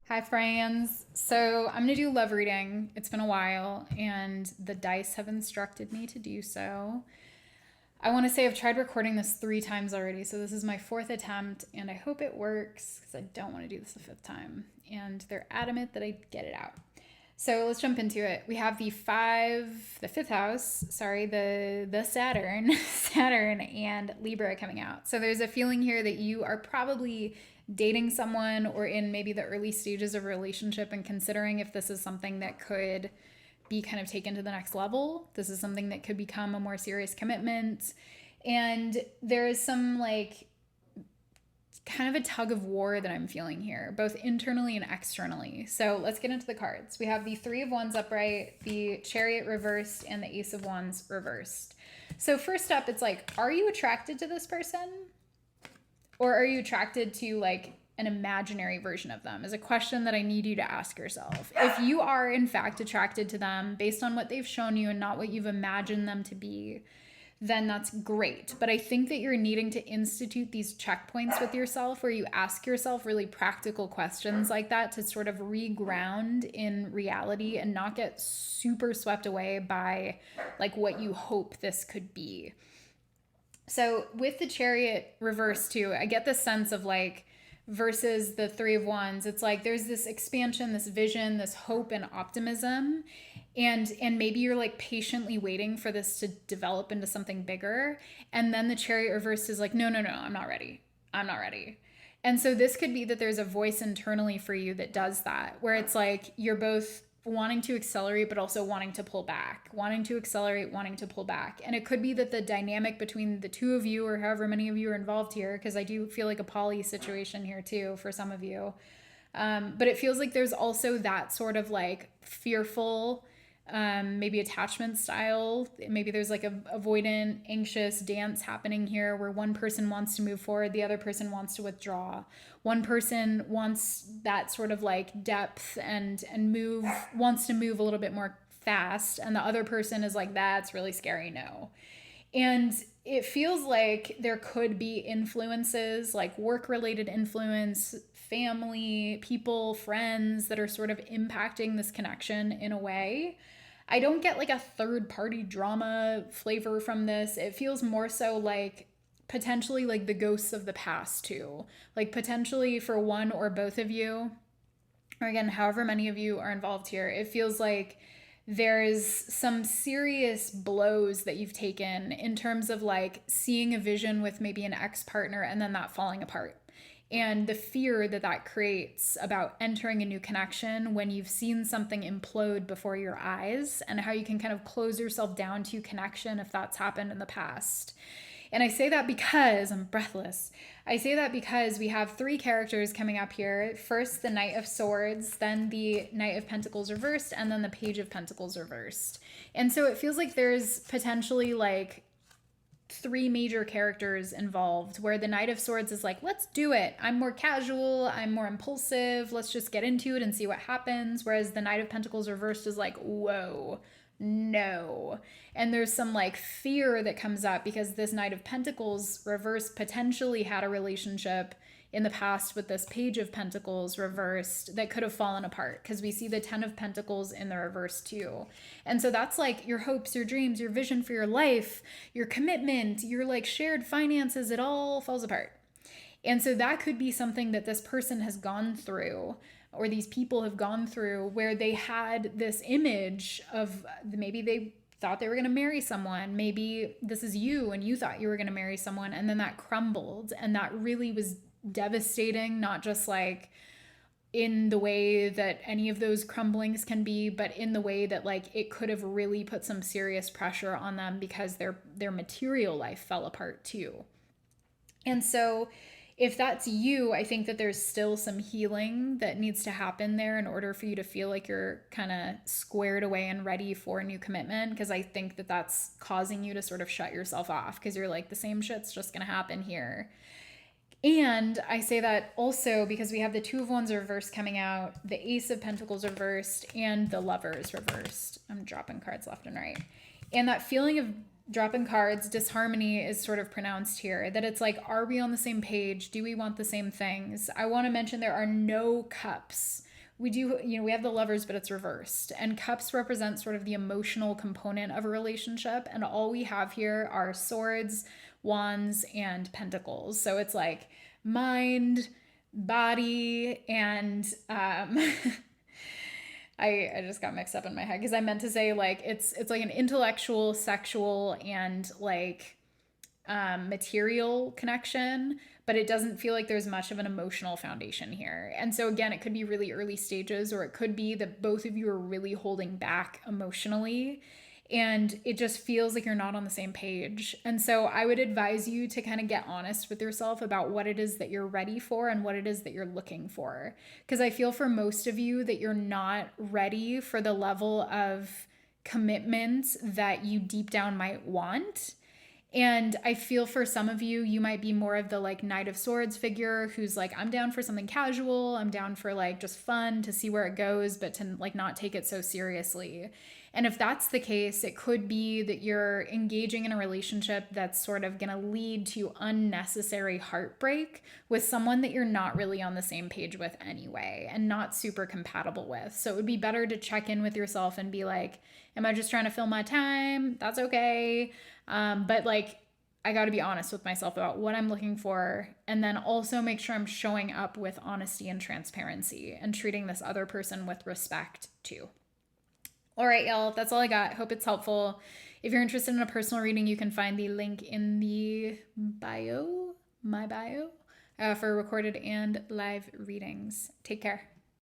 Hi, friends. So, I'm going to do love reading. It's been a while, and the dice have instructed me to do so. I want to say I've tried recording this 3 times already, so this is my fourth attempt, and I hope it works because I don't want to do this a fifth time. And they're adamant that I get it out. So let's jump into it. We have the fifth house, sorry, the Saturn, Saturn and Libra coming out. So there's a feeling here that you are probably dating someone or in maybe the early stages of a relationship and considering if this is something that could be kind of taken to the next level. This is something that could become a more serious commitment. And there is some like kind of a tug of war that I'm feeling here, both internally and externally. So let's get into the cards. We have the Three of Wands upright, the Chariot reversed, and the Ace of Wands reversed. So first up, it's like, are you attracted to this person? Or are you attracted to like an imaginary version of them? Is a question that I need you to ask yourself. If you are in fact attracted to them based on what they've shown you and not what you've imagined them to be, then that's great. But I think that you're needing to institute these checkpoints with yourself where you ask yourself really practical questions like that to sort of reground in reality and not get super swept away by like what you hope this could be. So with the Chariot reverse too, I get this sense of like versus the Three of Wands, it's like there's this expansion, this vision, this hope and optimism, and maybe you're like patiently waiting for this to develop into something bigger, and then the Chariot reversed is like no no no, I'm not ready. I'm not ready. And so this could be that there's a voice internally for you that does that, where it's like you're both wanting to accelerate but also wanting to pull back, wanting to accelerate, wanting to pull back. And it could be that the dynamic between the two of you or however many of you are involved here, because I do feel like a poly situation here too for some of you, but it feels like there's also that sort of like fearful, maybe attachment style. Maybe there's like a avoidant, anxious dance happening here where one person wants to move forward, the other person wants to withdraw. One person wants that sort of like depth and move, wants to move a little bit more fast, and the other person is like, that's really scary, no. And it feels like there could be influences, like work related influence, family, people, friends that are sort of impacting this connection in a way. I don't get like a third party drama flavor from this. It feels more so like potentially like the ghosts of the past, too. Like potentially for one or both of you, or again, however many of you are involved here, it feels like there's some serious blows that you've taken in terms of like seeing a vision with maybe an ex partner and then that falling apart. And the fear that that creates about entering a new connection when you've seen something implode before your eyes, and how you can kind of close yourself down to connection if that's happened in the past. And I say that because I'm breathless. I say that because we have three characters coming up here. First, the Knight of Swords, then the Knight of Pentacles reversed, and then the Page of Pentacles reversed. And so it feels like there's potentially like three major characters involved, where the Knight of Swords is like, let's do it. I'm more casual, I'm more impulsive, let's just get into it and see what happens. Whereas the Knight of Pentacles reversed is like, whoa, no. And there's some like fear that comes up because this Knight of Pentacles reversed potentially had a relationship in the past with this Page of Pentacles reversed that could have fallen apart, because we see the Ten of Pentacles in the reverse too. And so that's like your hopes, your dreams, your vision for your life, your commitment, your like shared finances, it all falls apart. And so that could be something that this person has gone through, or these people have gone through, where they had this image of maybe they thought they were going to marry someone. Maybe this is you and you thought you were going to marry someone, and then that crumbled, and that really was devastating, not just like in the way that any of those crumblings can be, but in the way that like it could have really put some serious pressure on them because their material life fell apart too. And so if that's you, I think that there's still some healing that needs to happen there in order for you to feel like you're kind of squared away and ready for a new commitment, because I think that that's causing you to sort of shut yourself off because you're like, the same shit's just going to happen here. And I say that also because we have the Two of Wands reversed coming out, the Ace of Pentacles reversed, and the Lovers reversed. I'm dropping cards left and right. And that feeling of dropping cards, disharmony is sort of pronounced here. That it's like, are we on the same page? Do we want the same things? I want to mention there are no cups. we do, we have the Lovers, but it's reversed. And Cups represent sort of the emotional component of a relationship. And all we have here are Swords, Wands, and Pentacles. So it's like mind, body, and I just got mixed up in my head because I meant to say like it's like an intellectual, sexual, and like material connection, but it doesn't feel like there's much of an emotional foundation here. And so again, it could be really early stages, or it could be that both of you are really holding back emotionally, and it just feels like you're not on the same page. And so I would advise you to kind of get honest with yourself about what it is that you're ready for and what it is that you're looking for. Because I feel for most of you that you're not ready for the level of commitment that you deep down might want. And I feel for some of you, you might be more of the like Knight of Swords figure who's like, I'm down for something casual. I'm down for like just fun to see where it goes, but to like not take it so seriously. And if that's the case, it could be that you're engaging in a relationship that's sort of going to lead to unnecessary heartbreak with someone that you're not really on the same page with anyway and not super compatible with. So it would be better to check in with yourself and be like, am I just trying to fill my time? That's okay. But like, I got to be honest with myself about what I'm looking for, and then also make sure I'm showing up with honesty and transparency and treating this other person with respect too. All right, y'all, that's all I got. Hope it's helpful. If you're interested in a personal reading, you can find the link in the bio, my bio, for recorded and live readings. Take care.